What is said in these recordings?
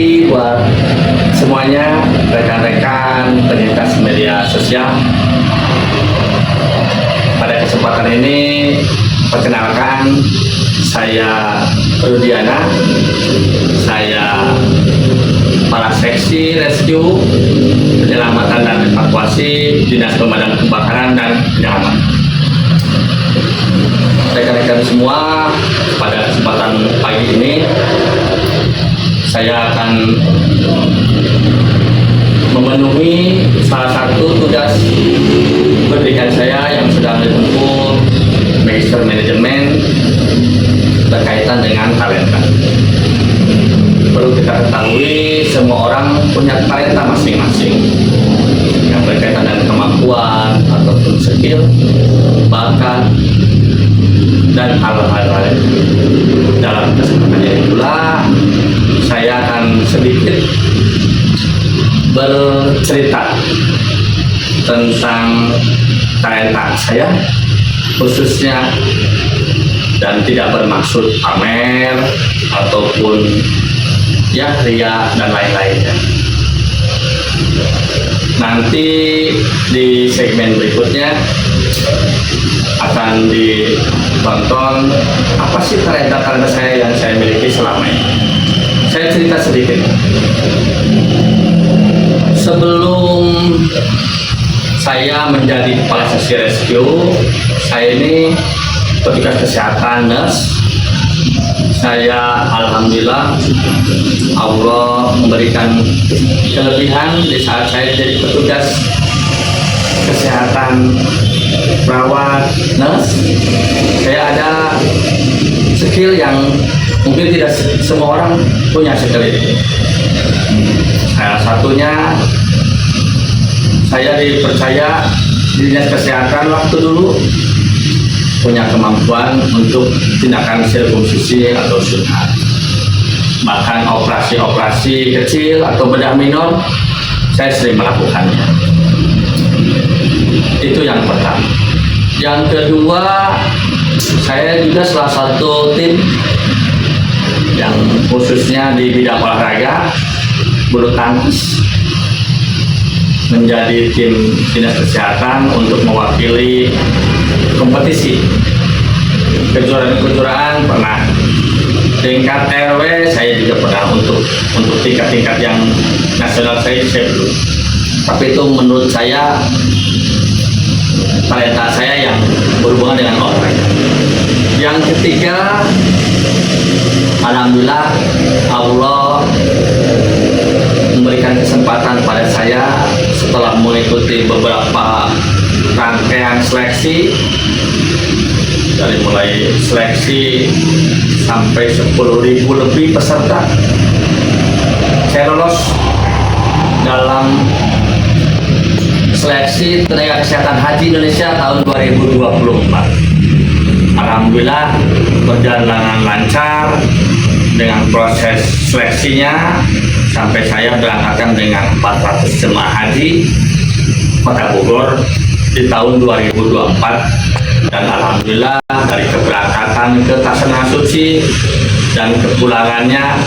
pagi buat semuanya, rekan-rekan penyintas media sosial. Pada kesempatan ini, perkenalkan, saya Rudiana. Saya Kepala Seksi Rescue Penyelamatan dan Evakuasi Dinas Pemadam Kebakaran dan Penyelamatan. Rekan-rekan semua, pada kesempatan pagi ini saya akan memenuhi salah satu tugas pendidikan saya yang sedang ditempuh Magister Manajemen berkaitan dengan talenta. Perlu kita ketahui, semua orang punya talenta masing-masing yang berkaitan dengan kemampuan ataupun skill, bakat, dan hal-hal lain. Dalam kesempatan ini pula, saya akan sedikit bercerita tentang talenta saya khususnya, dan tidak bermaksud pamer ataupun ya ria dan lain-lainnya. Nanti di segmen berikutnya akan ditonton apa sih talenta-talenta saya yang saya miliki selama ini. Saya cerita sedikit. Sebelum saya menjadi kepala seksi rescue, saya ini petugas kesehatan, nurse. Saya alhamdulillah Allah memberikan kelebihan di saat saya jadi petugas kesehatan, perawat, nurse. Saya ada skill yang mungkin tidak semua orang punya skill itu. Salah satunya, saya dipercaya di dinas kesehatan waktu dulu punya kemampuan untuk tindakan sirkumsisi atau sunat. Bahkan operasi-operasi kecil atau bedah minor saya sering melakukannya. Itu yang pertama. Yang kedua, saya juga salah satu tim yang khususnya di bidang olahraga bulu tangkis, menjadi tim dinas kesehatan untuk mewakili kompetisi kejuaraan pernah, tingkat RW saya juga pernah, untuk tingkat-tingkat yang nasional saya belum. Tapi itu menurut saya talenta saya yang berhubungan dengan olahraga. Yang ketiga, alhamdulillah Allah memberikan kesempatan pada saya setelah mengikuti beberapa rangkaian seleksi, dari mulai seleksi sampai 10.000 lebih peserta. Saya lolos dalam seleksi tenaga kesehatan haji Indonesia tahun 2024. Alhamdulillah berjalan lancar dengan proses seleksinya, sampai saya berangkatkan dengan 400 jemaah haji Kota Bogor di tahun 2024. Dan alhamdulillah dari keberangkatan ke Tanah Suci dan kepulangannya,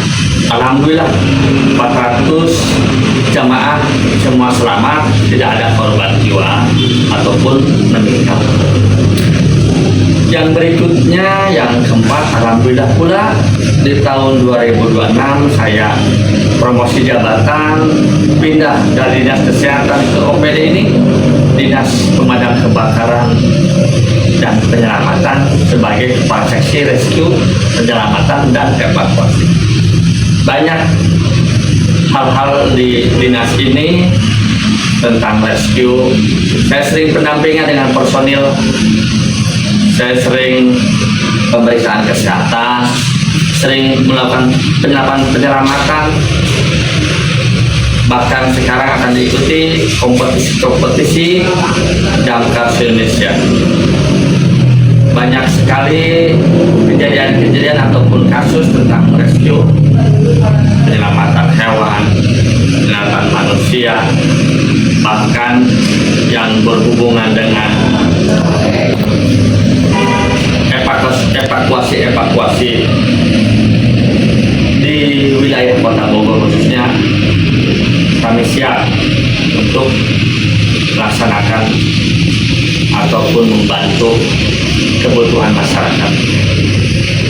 alhamdulillah 400 jamaah semua selamat, tidak ada korban jiwa ataupun meninggal. Yang berikutnya, yang keempat, alhamdulillah pula di tahun 2026 saya promosi jabatan, pindah dari dinas kesehatan ke OPD ini, Dinas Pemadam Kebakaran dan Penyelamatan, sebagai kepala seksi rescue, penyelamatan dan evakuasi. Banyak hal-hal di dinas ini tentang rescue. Saya sering pendampingan dengan personil, saya sering pemeriksaan kesehatan, sering melakukan penyelamatan. Bahkan sekarang akan diikuti kompetisi damkar Indonesia. Banyak sekali kejadian-kejadian ataupun kasus tentang rescue, penyelamatan hewan, penyelamatan manusia, bahkan yang berhubungan dengan evakuasi di wilayah Kota Bogor khususnya. untuk melaksanakan ataupun membantu kebutuhan masyarakat.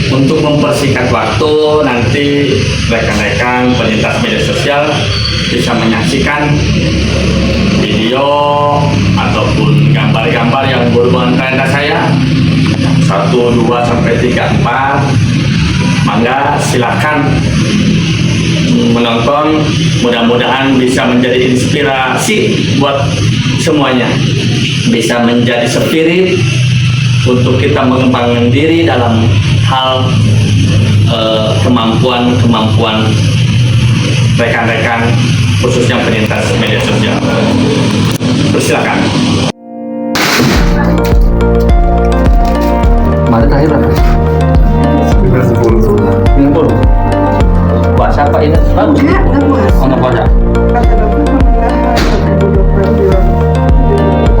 Untuk mempersingkat waktu, nanti rekan-rekan penyintas media sosial bisa menyaksikan video ataupun gambar-gambar yang berhubungan talenta saya 1, 2, sampai 3, 4. Mangga silakan menonton, mudah-mudahan bisa menjadi inspirasi buat semuanya, bisa menjadi spirit untuk kita mengembangkan diri dalam hal kemampuan rekan-rekan khususnya penyintas media sosial. Persilakan. Kemarin terakhir berapa? 90. Puasa apa ini? Bagus. Enggak puasa. Oh, nggak puasa. Kata dokter mudah-mudahan sampai dokter bilang.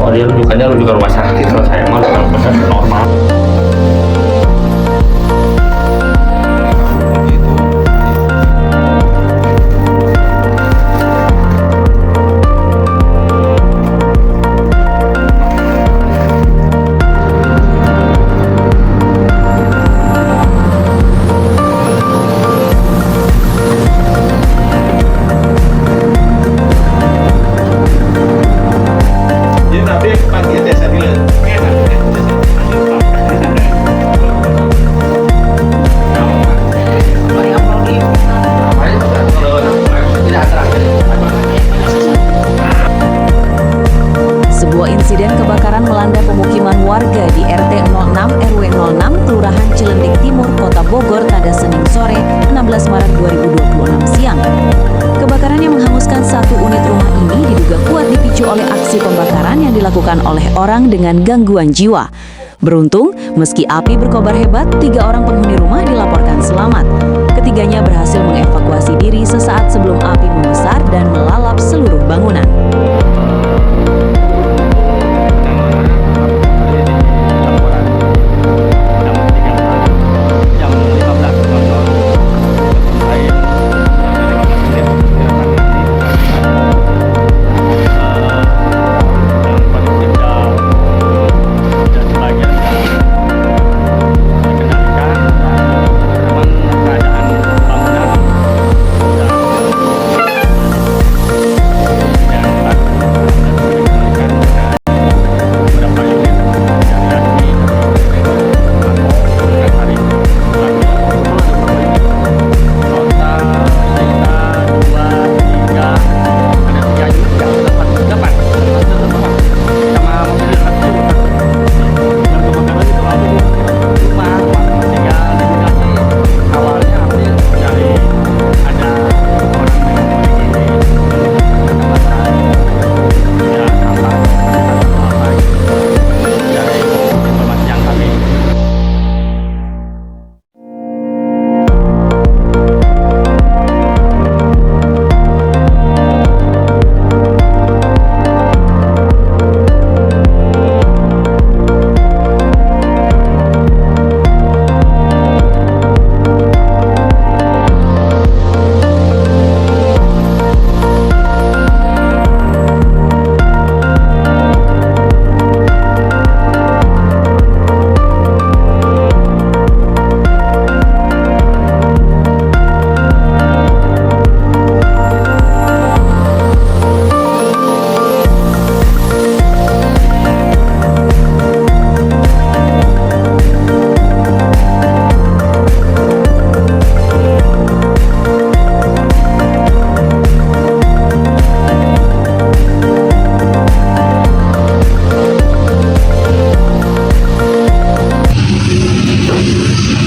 Oh, dia rujukan rumah sakit. Kalau saya mah puasa normal. Insiden kebakaran melanda pemukiman warga di RT 06 RW 06 Kelurahan Cilendik Timur, Kota Bogor pada Senin sore 16 Maret 2026 siang. Kebakaran yang menghanguskan satu unit rumah ini diduga kuat dipicu oleh aksi pembakaran yang dilakukan oleh orang dengan gangguan jiwa. Beruntung, meski api berkobar hebat, 3 orang penghuni rumah dilaporkan selamat. Ketiganya berhasil mengevakuasi diri sesaat sebelum api membesar dan melalap seluruh bangunan.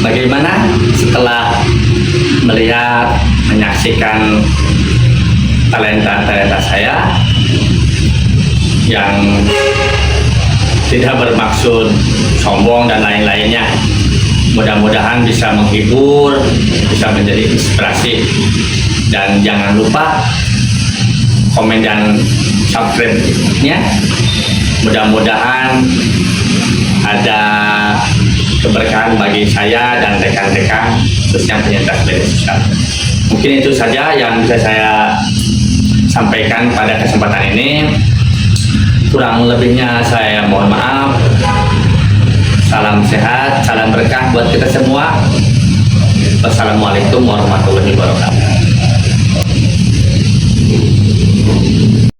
Bagaimana setelah melihat, menyaksikan talenta-talenta saya yang tidak bermaksud sombong dan lain-lainnya, mudah-mudahan bisa menghibur, bisa menjadi inspirasi. Dan jangan lupa komen dan subscribe-nya. Mudah-mudahan ada keberkahan bagi saya dan rekan-rekan khususnya penyintas media sosial. Mungkin itu saja yang bisa saya sampaikan pada kesempatan ini. Kurang lebihnya saya mohon maaf. Salam sehat, salam berkah buat kita semua. Wassalamualaikum warahmatullahi wabarakatuh.